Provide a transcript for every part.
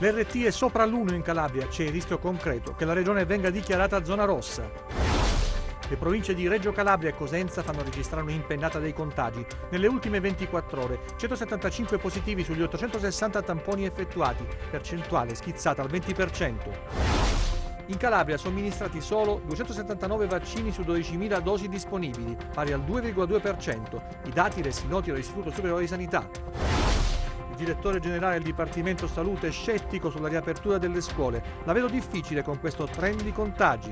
L'RT è sopra l'1 in Calabria, c'è il rischio concreto che la regione venga dichiarata zona rossa. Le province di Reggio Calabria e Cosenza fanno registrare un'impennata dei contagi. Nelle ultime 24 ore, 175 positivi sugli 860 tamponi effettuati, percentuale schizzata al 20%. In Calabria somministrati solo 279 vaccini su 12.000 dosi disponibili, pari al 2,2%, i dati resi noti dall'Istituto Superiore di Sanità. Il direttore generale del Dipartimento Salute è scettico sulla riapertura delle scuole. La vedo difficile con questo trend di contagi.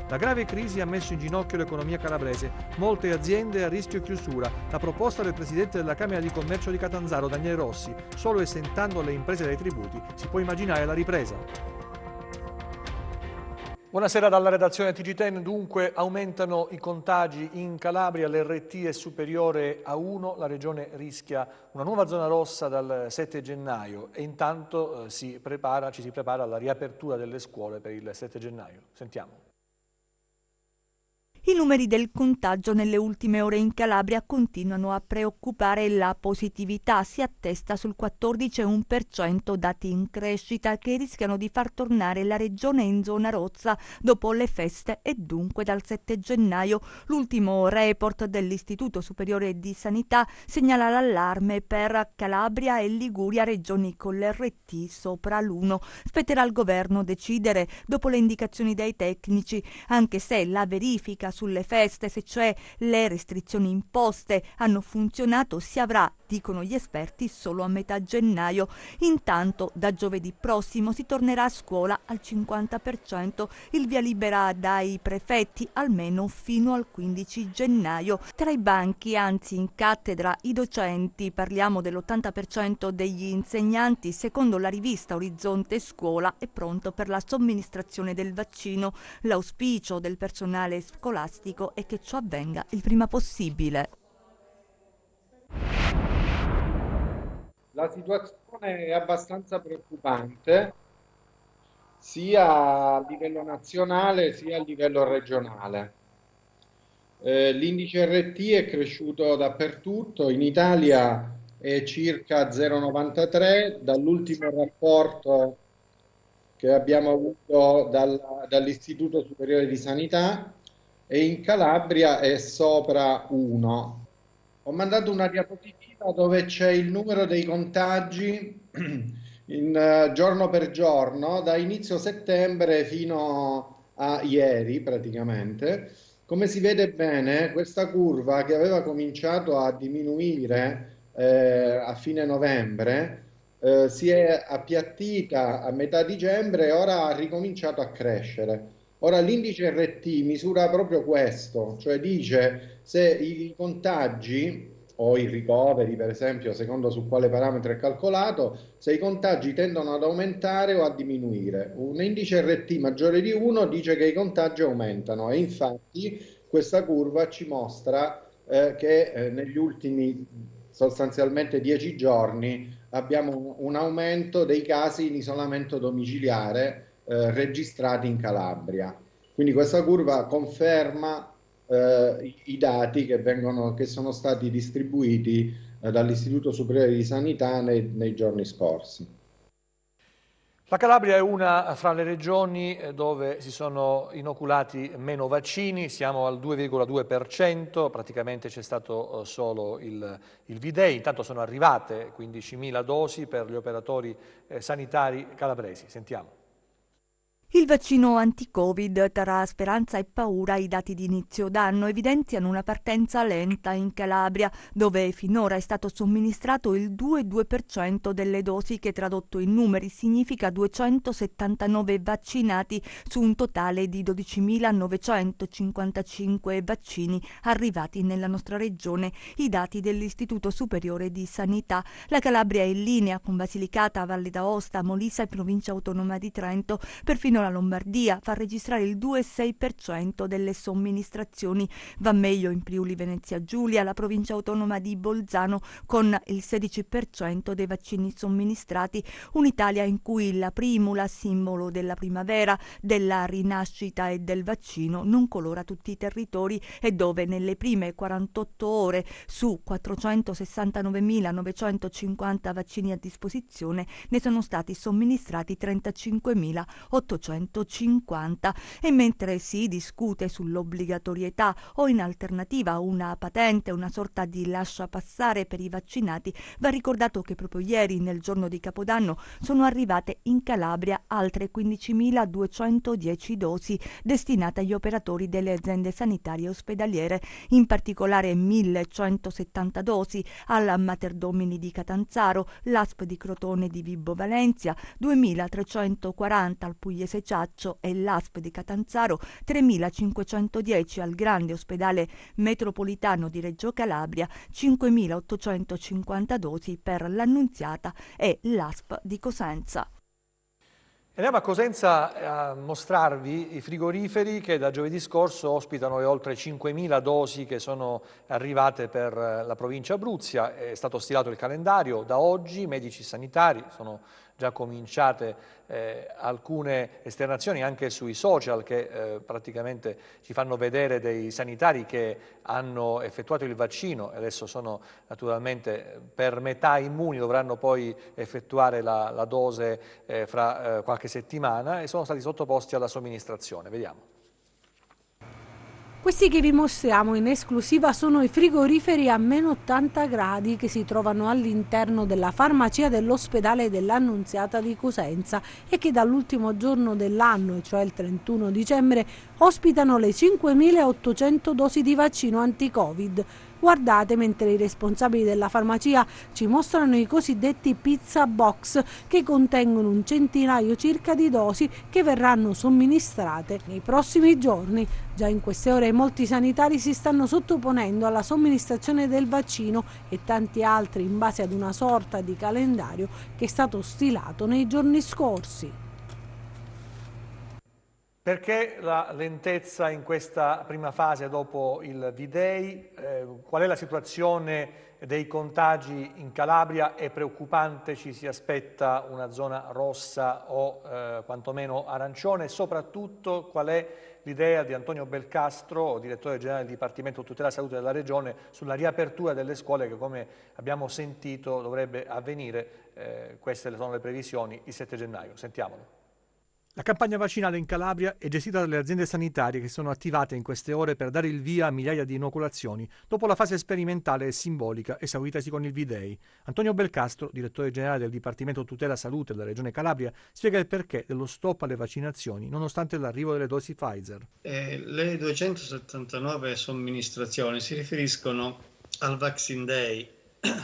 La grave crisi ha messo in ginocchio l'economia calabrese. Molte aziende a rischio chiusura. La proposta del presidente della Camera di Commercio di Catanzaro, Daniele Rossi, solo esentando le imprese dai tributi si può immaginare la ripresa. Buonasera dalla redazione TG10. Dunque aumentano i contagi in Calabria, l'RT è superiore a 1, la regione rischia una nuova zona rossa dal 7 gennaio e intanto ci si prepara alla riapertura delle scuole per il 7 gennaio. Sentiamo. I numeri del contagio nelle ultime ore in Calabria continuano a preoccupare. La positività si attesta sul 14,1%, dati in crescita che rischiano di far tornare la regione in zona rossa dopo le feste e dunque dal 7 gennaio. L'ultimo report dell'Istituto Superiore di Sanità segnala l'allarme per Calabria e Liguria, regioni con l'RT sopra l'1. Spetterà al governo decidere dopo le indicazioni dei tecnici, anche se la verifica sulle feste, se cioè le restrizioni imposte hanno funzionato, si avrà, dicono gli esperti, solo a metà gennaio. Intanto da giovedì prossimo si tornerà a scuola al 50%, il via libera dai prefetti almeno fino al 15 gennaio. Tra i banchi, anzi in cattedra, i docenti, parliamo dell'80% degli insegnanti. Secondo la rivista Orizzonte Scuola è pronto per la somministrazione del vaccino. L'auspicio del personale scolastico è che ciò avvenga il prima possibile. La situazione è abbastanza preoccupante sia a livello nazionale sia a livello regionale. L'indice RT è cresciuto dappertutto, in Italia è circa 0,93, dall'ultimo rapporto che abbiamo avuto dall'Istituto Superiore di Sanità, e in Calabria è sopra 1. Ho mandato una diapositiva dove c'è il numero dei contagi giorno per giorno, da inizio settembre fino a ieri praticamente. Come si vede bene, questa curva che aveva cominciato a diminuire a fine novembre si è appiattita a metà dicembre e ora ha ricominciato a crescere. Ora l'indice RT misura proprio questo, cioè dice se i contagi o i ricoveri, per esempio, secondo su quale parametro è calcolato, se i contagi tendono ad aumentare o a diminuire. Un indice RT maggiore di 1 dice che i contagi aumentano e infatti questa curva ci mostra che negli ultimi sostanzialmente 10 giorni abbiamo un aumento dei casi in isolamento domiciliare registrati in Calabria. Quindi questa curva conferma i dati che sono stati distribuiti dall'Istituto Superiore di Sanità nei giorni scorsi. La Calabria è una fra le regioni dove si sono inoculati meno vaccini, siamo al 2,2%, praticamente c'è stato solo il V-Day, intanto sono arrivate 15.000 dosi per gli operatori sanitari calabresi. Sentiamo. Il vaccino anti-Covid tra speranza e paura. I dati di inizio d'anno evidenziano una partenza lenta in Calabria, dove finora è stato somministrato il 2,2% delle dosi, che tradotto in numeri significa 279 vaccinati su un totale di 12.955 vaccini arrivati nella nostra regione. I dati dell'Istituto Superiore di Sanità. La Calabria è in linea con Basilicata, Valle d'Aosta, Molise e Provincia Autonoma di Trento. Per finora Perfino la Lombardia fa registrare il 2,6% delle somministrazioni. Va meglio in Friuli Venezia Giulia, la provincia autonoma di Bolzano con il 16% dei vaccini somministrati, un'Italia in cui la primula, simbolo della primavera, della rinascita e del vaccino, non colora tutti i territori e dove nelle prime 48 ore su 469.950 vaccini a disposizione ne sono stati somministrati 35.850. E mentre si discute sull'obbligatorietà o in alternativa una patente, una sorta di lascia passare per i vaccinati, va ricordato che proprio ieri, nel giorno di Capodanno, sono arrivate in Calabria altre 15.210 dosi destinate agli operatori delle aziende sanitarie e ospedaliere, in particolare 1.170 dosi alla Mater Domini di Catanzaro, l'ASP di Crotone di Vibo Valentia, 2.340 al Pugliese Ciaccio e l'ASP di Catanzaro, 3.510 al Grande Ospedale Metropolitano di Reggio Calabria, 5.850 dosi per l'Annunziata e l'ASP di Cosenza. Andiamo a Cosenza a mostrarvi i frigoriferi che da giovedì scorso ospitano le oltre 5.000 dosi che sono arrivate per la provincia Abruzia. È stato stilato il calendario, da oggi medici sanitari sono già cominciate alcune esternazioni anche sui social che praticamente ci fanno vedere dei sanitari che hanno effettuato il vaccino e adesso sono naturalmente per metà immuni, dovranno poi effettuare la dose fra qualche settimana e sono stati sottoposti alla somministrazione. Vediamo. Questi che vi mostriamo in esclusiva sono i frigoriferi a meno 80 gradi che si trovano all'interno della farmacia dell'ospedale dell'Annunziata di Cosenza e che dall'ultimo giorno dell'anno, e cioè il 31 dicembre, ospitano le 5.800 dosi di vaccino anti-Covid. Guardate mentre i responsabili della farmacia ci mostrano i cosiddetti pizza box che contengono un centinaio circa di dosi che verranno somministrate nei prossimi giorni. Già in queste ore molti sanitari si stanno sottoponendo alla somministrazione del vaccino e tanti altri in base ad una sorta di calendario che è stato stilato nei giorni scorsi. Perché la lentezza in questa prima fase dopo il V-Day? Qual è la situazione dei contagi in Calabria? È preoccupante? Ci si aspetta una zona rossa o quantomeno arancione? E soprattutto qual è l'idea di Antonio Belcastro, direttore generale del Dipartimento Tutela e Salute della Regione, sulla riapertura delle scuole che, come abbiamo sentito, dovrebbe avvenire, queste sono le previsioni, il 7 gennaio. Sentiamolo. La campagna vaccinale in Calabria è gestita dalle aziende sanitarie che sono attivate in queste ore per dare il via a migliaia di inoculazioni dopo la fase sperimentale e simbolica esauritasi con il V-Day. Antonio Belcastro, direttore generale del Dipartimento Tutela e Salute della Regione Calabria, spiega il perché dello stop alle vaccinazioni nonostante l'arrivo delle dosi Pfizer. Le 279 somministrazioni si riferiscono al Vaccine Day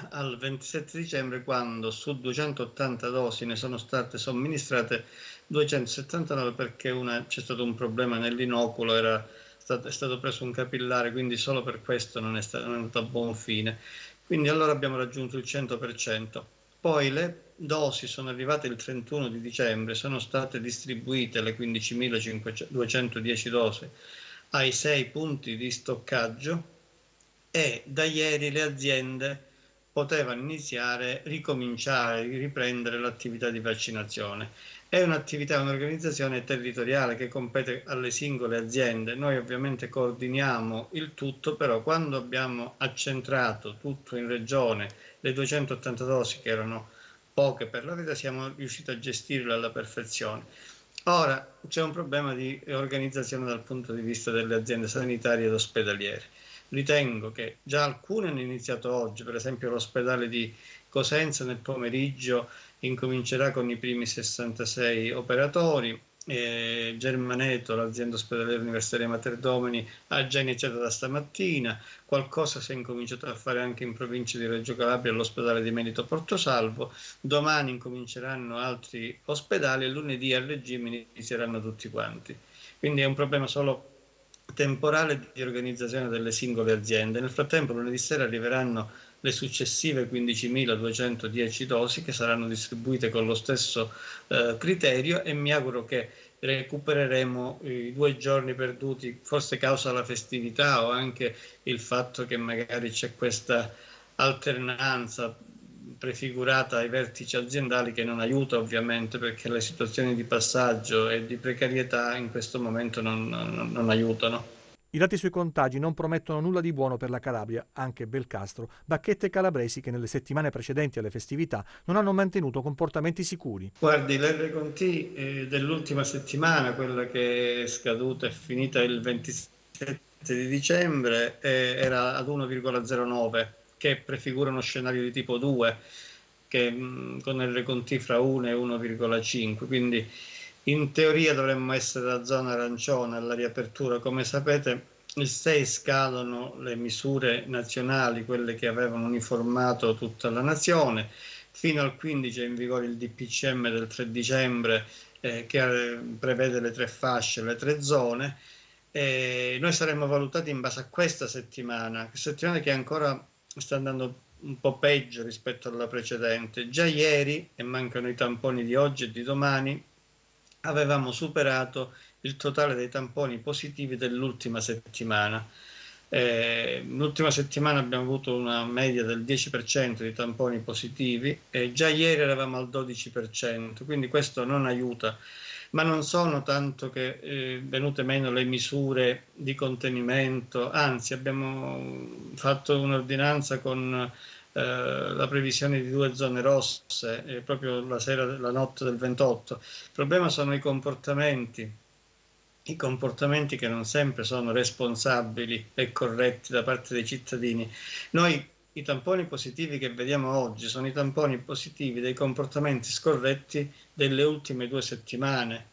al 27 dicembre, quando su 280 dosi ne sono state somministrate 279 perché c'è stato un problema nell'inoculo, è stato preso un capillare, quindi solo per questo non è andato a buon fine. Quindi allora abbiamo raggiunto il 100%. Poi le dosi sono arrivate il 31 di dicembre, sono state distribuite le 15.210 dosi ai 6 punti di stoccaggio e da ieri le aziende potevano riprendere l'attività di vaccinazione. È un'organizzazione territoriale che compete alle singole aziende. Noi ovviamente coordiniamo il tutto, però quando abbiamo accentrato tutto in regione, le 280 dosi che erano poche per la verità, siamo riusciti a gestirle alla perfezione. Ora c'è un problema di organizzazione dal punto di vista delle aziende sanitarie ed ospedaliere. Ritengo che già alcune hanno iniziato oggi, per esempio l'ospedale di Cosenza nel pomeriggio incomincerà con i primi 66 operatori, Germaneto, l'azienda ospedaliera universitaria Mater Domini, ha già iniziato da stamattina, qualcosa si è incominciato a fare anche in provincia di Reggio Calabria all'ospedale di Melito Portosalvo, domani incominceranno altri ospedali e lunedì a regime inizieranno tutti quanti. Quindi è un problema solo temporale di organizzazione delle singole aziende. Nel frattempo lunedì sera arriveranno le successive 15.210 dosi che saranno distribuite con lo stesso criterio e mi auguro che recupereremo i 2 giorni perduti, forse causa la festività o anche il fatto che magari c'è questa alternanza prefigurata ai vertici aziendali che non aiuta ovviamente, perché le situazioni di passaggio e di precarietà in questo momento non aiutano. I dati sui contagi non promettono nulla di buono per la Calabria, anche Belcastro, bacchette e calabresi che nelle settimane precedenti alle festività non hanno mantenuto comportamenti sicuri. Guardi, l'RConT dell'ultima settimana, quella che è scaduta e finita il 27 di dicembre, era ad 1,09, che prefigura uno scenario di tipo 2, che con RConT fra 1 e 1,5, quindi in teoria dovremmo essere la zona arancione alla riapertura. Come sapete, il 6 scadono le misure nazionali, quelle che avevano uniformato tutta la nazione. Fino al 15 è in vigore il DPCM del 3 dicembre che prevede le 3 fasce, le 3 zone. Noi saremmo valutati in base a questa settimana che ancora sta andando un po' peggio rispetto alla precedente. Già ieri, e mancano i tamponi di oggi e di domani, avevamo superato il totale dei tamponi positivi dell'ultima settimana. L'ultima settimana abbiamo avuto una media del 10% di tamponi positivi e già ieri eravamo al 12%, quindi questo non aiuta. Ma non sono tanto che venute meno le misure di contenimento, anzi abbiamo fatto un'ordinanza con la previsione di 2 zone rosse proprio la notte del 28. Il problema sono i comportamenti che non sempre sono responsabili e corretti da parte dei cittadini. Noi i tamponi positivi che vediamo oggi sono i tamponi positivi dei comportamenti scorretti delle ultime 2 settimane,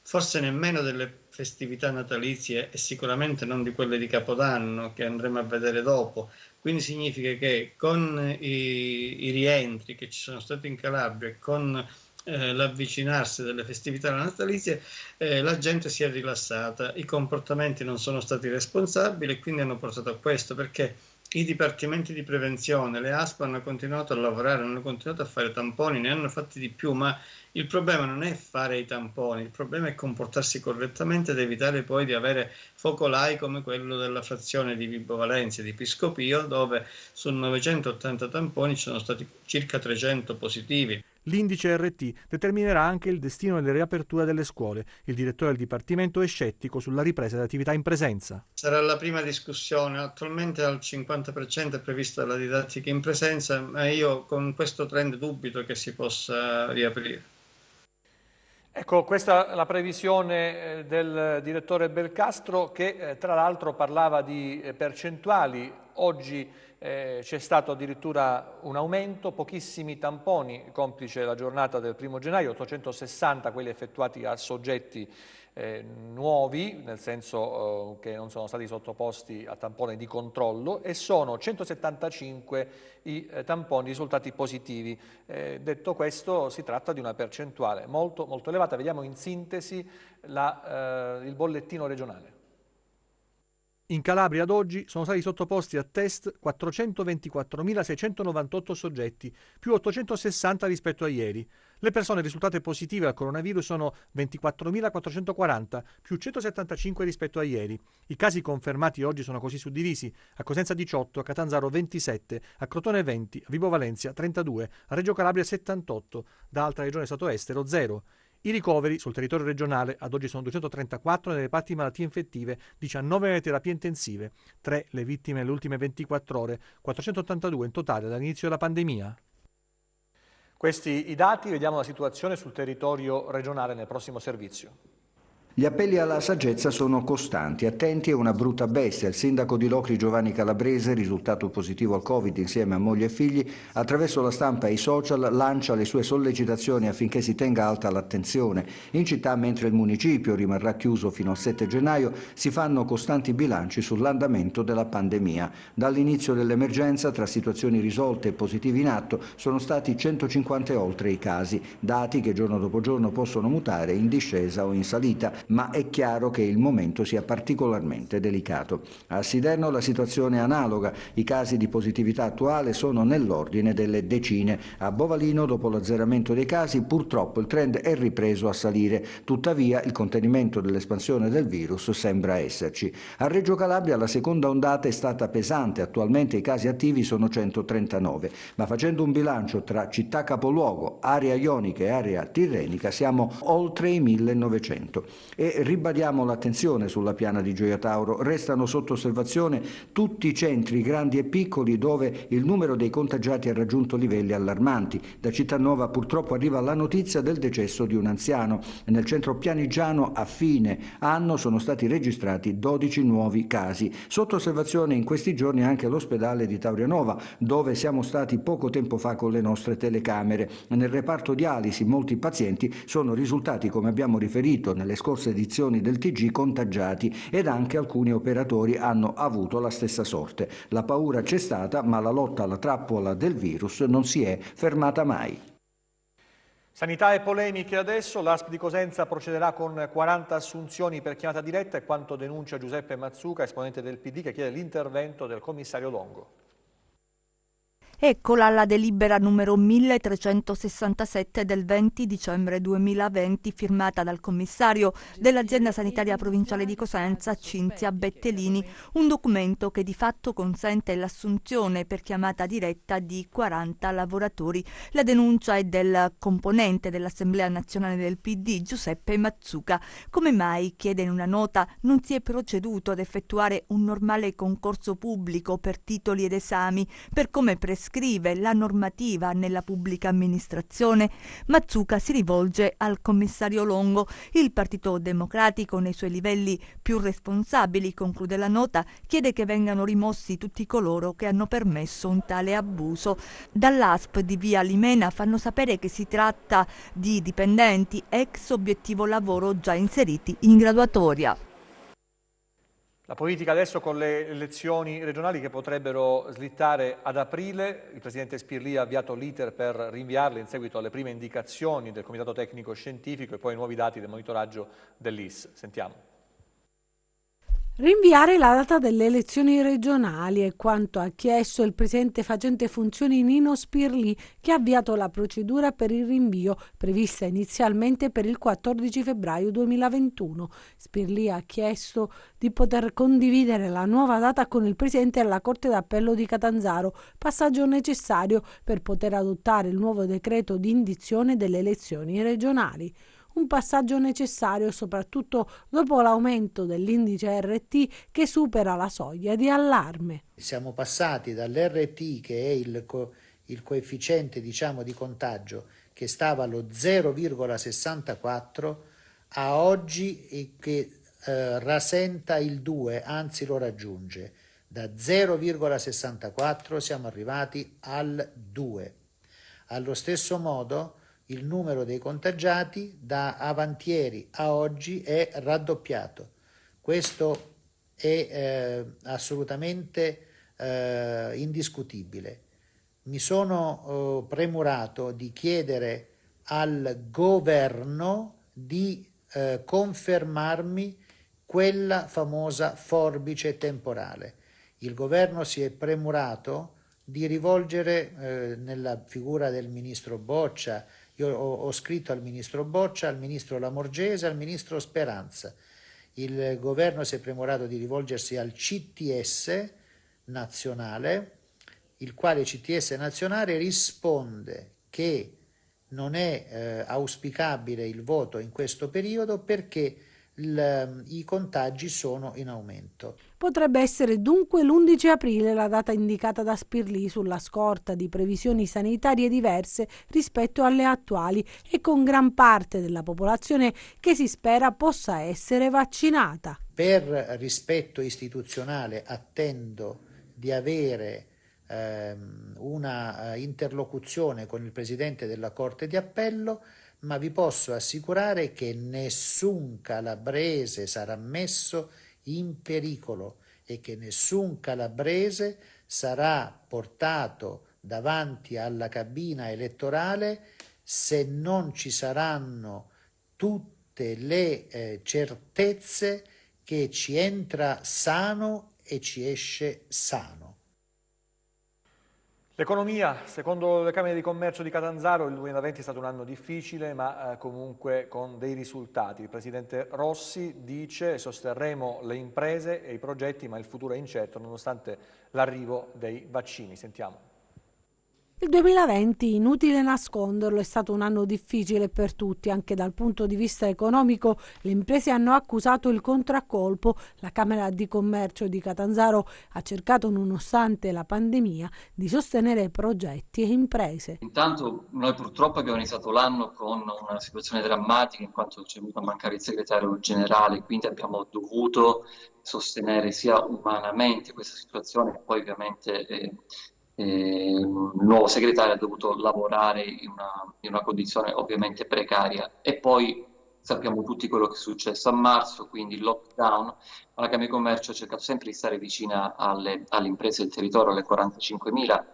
forse nemmeno delle festività natalizie e sicuramente non di quelle di Capodanno che andremo a vedere dopo. Quindi significa che con i rientri che ci sono stati in Calabria e con l'avvicinarsi delle festività natalizie, la gente si è rilassata, i comportamenti non sono stati responsabili e quindi hanno portato a questo, perché i dipartimenti di prevenzione, le ASP hanno continuato a lavorare, hanno continuato a fare tamponi, ne hanno fatti di più, ma il problema non è fare i tamponi, il problema è comportarsi correttamente ed evitare poi di avere focolai come quello della frazione di Vibo Valentia, di Piscopio, dove su 980 tamponi ci sono stati circa 300 positivi. L'indice RT determinerà anche il destino delle riaperture delle scuole. Il direttore del Dipartimento è scettico sulla ripresa delle attività in presenza. Sarà la prima discussione. Attualmente al 50% è prevista la didattica in presenza, ma io con questo trend dubito che si possa riaprire. Ecco, questa è la previsione del direttore Belcastro, che tra l'altro parlava di percentuali. Oggi c'è stato addirittura un aumento, pochissimi tamponi, complice la giornata del 1 gennaio, 860 quelli effettuati a soggetti nuovi, nel senso che non sono stati sottoposti a tampone di controllo, e sono 175 i tamponi risultati positivi. Detto questo, si tratta di una percentuale molto, molto elevata. Vediamo in sintesi il bollettino regionale. In Calabria ad oggi sono stati sottoposti a test 424.698 soggetti, più 860 rispetto a ieri. Le persone risultate positive al coronavirus sono 24.440, più 175 rispetto a ieri. I casi confermati oggi sono così suddivisi: a Cosenza 18, a Catanzaro 27, a Crotone 20, a Vibo Valentia 32, a Reggio Calabria 78, da altra regione stato estero 0. I ricoveri sul territorio regionale ad oggi sono 234 nelle reparti di malattie infettive, 19 nelle terapie intensive, 3 le vittime nelle ultime 24 ore, 482 in totale dall'inizio della pandemia. Questi i dati, vediamo la situazione sul territorio regionale nel prossimo servizio. Gli appelli alla saggezza sono costanti. Attenti è una brutta bestia. Il sindaco di Locri Giovanni Calabrese, risultato positivo al Covid insieme a moglie e figli, attraverso la stampa e i social lancia le sue sollecitazioni affinché si tenga alta l'attenzione. In città, mentre il municipio rimarrà chiuso fino al 7 gennaio, si fanno costanti bilanci sull'andamento della pandemia. Dall'inizio dell'emergenza, tra situazioni risolte e positivi in atto, sono stati 150 e oltre i casi, dati che giorno dopo giorno possono mutare in discesa o in salita. ma è chiaro che il momento sia particolarmente delicato. A Siderno la situazione è analoga, i casi di positività attuale sono nell'ordine delle decine. A Bovalino, dopo l'azzeramento dei casi, purtroppo il trend è ripreso a salire, tuttavia il contenimento dell'espansione del virus sembra esserci. A Reggio Calabria la seconda ondata è stata pesante, attualmente i casi attivi sono 139, ma facendo un bilancio tra città capoluogo, area ionica e area tirrenica siamo oltre i 1900. E ribadiamo l'attenzione sulla piana di Gioia Tauro, restano sotto osservazione tutti i centri grandi e piccoli dove il numero dei contagiati ha raggiunto livelli allarmanti. Da Cittanova purtroppo arriva la notizia del decesso di un anziano. Nel centro pianigiano a fine anno sono stati registrati 12 nuovi casi. Sotto osservazione in questi giorni anche l'ospedale di Taurianova, dove siamo stati poco tempo fa con le nostre telecamere. Nel reparto dialisi molti pazienti sono risultati, come abbiamo riferito nelle scorse edizioni del TG, contagiati ed anche alcuni operatori hanno avuto la stessa sorte. La paura c'è stata, ma la lotta alla trappola del virus non si è fermata mai. Sanità e polemiche adesso, l'ASP di Cosenza procederà con 40 assunzioni per chiamata diretta, è quanto denuncia Giuseppe Mazzuca, esponente del PD, che chiede l'intervento del commissario Longo. Eccola la delibera numero 1367 del 20 dicembre 2020, firmata dal commissario dell'azienda sanitaria provinciale di Cosenza, Cinzia Bettelini, un documento che di fatto consente l'assunzione per chiamata diretta di 40 lavoratori. La denuncia è del componente dell'Assemblea Nazionale del PD, Giuseppe Mazzuca. Come mai, chiede in una nota, non si è proceduto ad effettuare un normale concorso pubblico per titoli ed esami, per come prescritto scrive la normativa nella pubblica amministrazione? Mazzuca si rivolge al commissario Longo. Il Partito Democratico, nei suoi livelli più responsabili, conclude la nota, chiede che vengano rimossi tutti coloro che hanno permesso un tale abuso. Dall'ASP di Via Limena fanno sapere che si tratta di dipendenti ex obiettivo lavoro già inseriti in graduatoria. La politica adesso con le elezioni regionali che potrebbero slittare ad aprile. Il presidente Spirlì ha avviato l'iter per rinviarle in seguito alle prime indicazioni del Comitato Tecnico Scientifico e poi ai nuovi dati del monitoraggio dell'IS. Sentiamo. Rinviare la data delle elezioni regionali è quanto ha chiesto il presidente facente funzioni Nino Spirlì, che ha avviato la procedura per il rinvio prevista inizialmente per il 14 febbraio 2021. Spirlì ha chiesto di poter condividere la nuova data con il presidente della Corte d'Appello di Catanzaro, passaggio necessario per poter adottare il nuovo decreto di indizione delle elezioni regionali. Un passaggio necessario soprattutto dopo l'aumento dell'indice RT che supera la soglia di allarme. Siamo passati dall'RT, che è il coefficiente di contagio, che stava allo 0,64, a oggi che rasenta il 2, anzi lo raggiunge. Da 0,64 siamo arrivati al 2. Allo stesso modo il numero dei contagiati da avantieri a oggi è raddoppiato. Questo è assolutamente indiscutibile. Mi sono premurato di chiedere al governo di confermarmi quella famosa forbice temporale. Il governo si è premurato di rivolgere nella figura del ministro Boccia. Io ho scritto al ministro Boccia, al ministro Lamorgese, al ministro Speranza. Il governo si è premurato di rivolgersi al CTS nazionale, il quale CTS nazionale risponde che non è auspicabile il voto in questo periodo perché i contagi sono in aumento. Potrebbe essere dunque l'11 aprile la data indicata da Spirlì sulla scorta di previsioni sanitarie diverse rispetto alle attuali e con gran parte della popolazione che si spera possa essere vaccinata. Per rispetto istituzionale attendo di avere una interlocuzione con il Presidente della Corte di Appello, ma vi posso assicurare che nessun calabrese sarà messo in pericolo e che nessun calabrese sarà portato davanti alla cabina elettorale se non ci saranno tutte tutte le certezze che ci entra sano e ci esce sano. L'economia, secondo le Camere di Commercio di Catanzaro, il 2020 è stato un anno difficile, ma comunque con dei risultati. Il Presidente Rossi dice: sosterremo le imprese e i progetti, ma il futuro è incerto nonostante l'arrivo dei vaccini. Sentiamo. Il 2020, inutile nasconderlo, è stato un anno difficile per tutti, anche dal punto di vista economico. Le imprese hanno accusato il contraccolpo. La Camera di Commercio di Catanzaro ha cercato, nonostante la pandemia, di sostenere progetti e imprese. Intanto noi purtroppo abbiamo iniziato l'anno con una situazione drammatica, in quanto c'è venuto a mancare il segretario generale, quindi abbiamo dovuto sostenere sia umanamente questa situazione, e poi ovviamente il nuovo segretario ha dovuto lavorare in una condizione ovviamente precaria. E poi sappiamo tutti quello che è successo a marzo, quindi il lockdown. La Camera di Commercio ha cercato sempre di stare vicina alle imprese del territorio, alle 45.000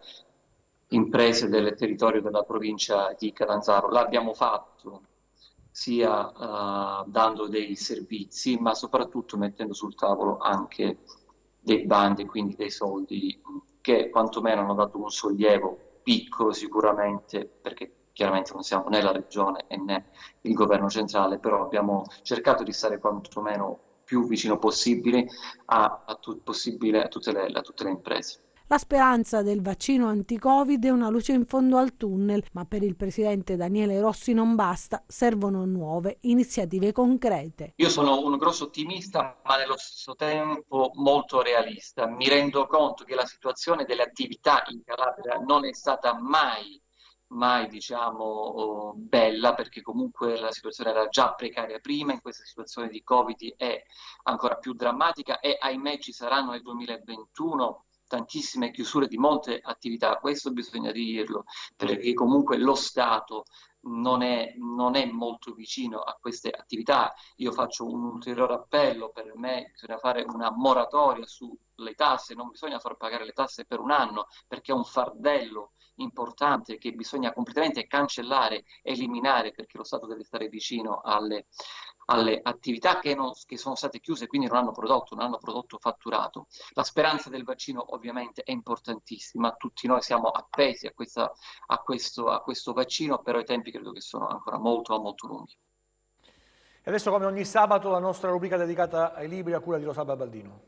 imprese del territorio della provincia di Catanzaro. L'abbiamo fatto sia dando dei servizi, ma soprattutto mettendo sul tavolo anche dei bandi, quindi dei soldi che quantomeno hanno dato un sollievo piccolo sicuramente, perché chiaramente non siamo né la regione né il governo centrale, però abbiamo cercato di stare quantomeno più vicino possibile a tutte le imprese. La speranza del vaccino anti-Covid è una luce in fondo al tunnel, ma per il presidente Daniele Rossi non basta, servono nuove iniziative concrete. Io sono un grosso ottimista, ma nello stesso tempo molto realista. Mi rendo conto che la situazione delle attività in Calabria non è stata mai diciamo bella, perché comunque la situazione era già precaria prima, in questa situazione di Covid è ancora più drammatica e ahimè ci saranno nel 2021 tantissime chiusure di molte attività. Questo bisogna dirlo, perché comunque lo Stato non è molto vicino a queste attività. Io faccio un ulteriore appello: per me bisogna fare una moratoria sulle tasse, non bisogna far pagare le tasse per un anno, perché è un fardello importante che bisogna completamente cancellare, eliminare, perché lo Stato deve stare vicino alle attività che sono state chiuse, quindi non hanno prodotto fatturato. La speranza del vaccino ovviamente è importantissima, tutti noi siamo appesi a questo vaccino, però i tempi credo che sono ancora molto lunghi. E adesso, come ogni sabato, la nostra rubrica dedicata ai libri a cura di Rosalba Baldino.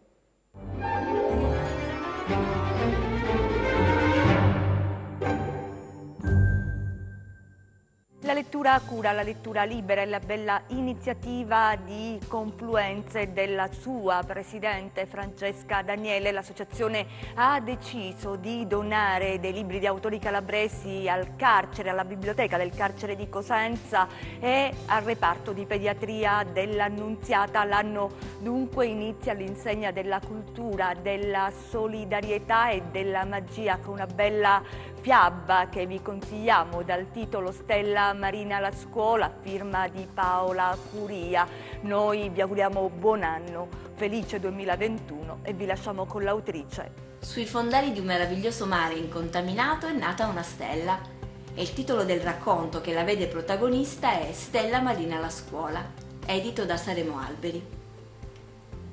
La lettura a cura, la lettura libera è la bella iniziativa di Confluenze della sua presidente Francesca Daniele. L'associazione ha deciso di donare dei libri di autori calabresi al carcere, alla biblioteca del carcere di Cosenza e al reparto di pediatria dell'Annunziata. L'anno dunque inizia all'insegna della cultura, della solidarietà e della magia, con una bella fiaba che vi consigliamo dal titolo Stella Marina alla scuola, firma di Paola Curia. Noi vi auguriamo buon anno, felice 2021 e vi lasciamo con l'autrice. Sui fondali di un meraviglioso mare incontaminato è nata una stella e il titolo del racconto che la vede protagonista è Stella Marina alla scuola, edito da Saremo Alberi.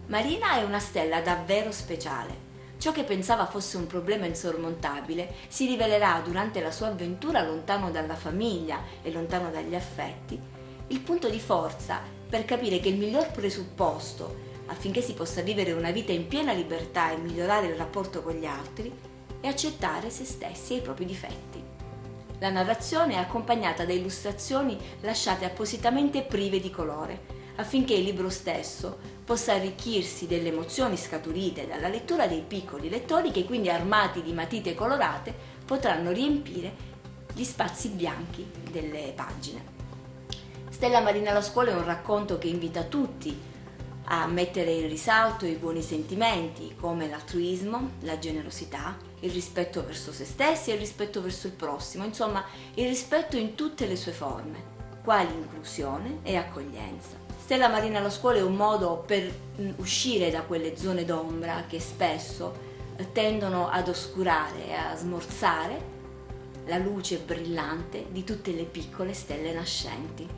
Marina è una stella davvero speciale. Ciò che pensava fosse un problema insormontabile si rivelerà durante la sua avventura lontano dalla famiglia e lontano dagli affetti, il punto di forza per capire che il miglior presupposto affinché si possa vivere una vita in piena libertà e migliorare il rapporto con gli altri è accettare se stessi e i propri difetti. La narrazione è accompagnata da illustrazioni lasciate appositamente prive di colore, affinché il libro stesso possa arricchirsi delle emozioni scaturite dalla lettura dei piccoli lettori che quindi, armati di matite colorate, potranno riempire gli spazi bianchi delle pagine. Stella Marina alla scuola è un racconto che invita tutti a mettere in risalto i buoni sentimenti come l'altruismo, la generosità, il rispetto verso se stessi e il rispetto verso il prossimo, insomma il rispetto in tutte le sue forme, quali inclusione e accoglienza. Stella Marina alla scuola è un modo per uscire da quelle zone d'ombra che spesso tendono ad oscurare e a smorzare la luce brillante di tutte le piccole stelle nascenti.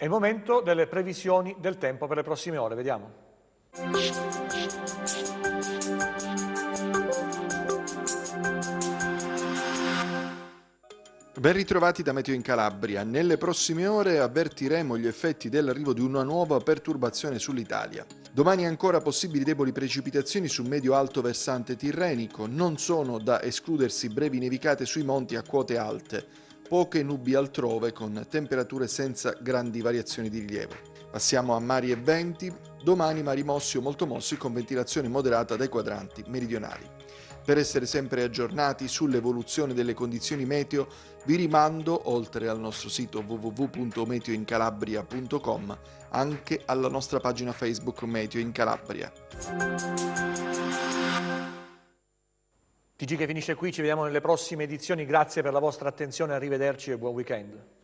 È il momento delle previsioni del tempo per le prossime ore, vediamo. Ben ritrovati da Meteo in Calabria. Nelle prossime ore avvertiremo gli effetti dell'arrivo di una nuova perturbazione sull'Italia. Domani ancora possibili deboli precipitazioni sul medio-alto versante tirrenico, non sono da escludersi brevi nevicate sui monti a quote alte, poche nubi altrove con temperature senza grandi variazioni di rilievo. Passiamo a mari e venti, domani mari mossi o molto mossi con ventilazione moderata dai quadranti meridionali. Per essere sempre aggiornati sull'evoluzione delle condizioni meteo, vi rimando, oltre al nostro sito www.meteoincalabria.com, anche alla nostra pagina Facebook Meteo in Calabria. TG che finisce qui, ci vediamo nelle prossime edizioni, grazie per la vostra attenzione, arrivederci e buon weekend.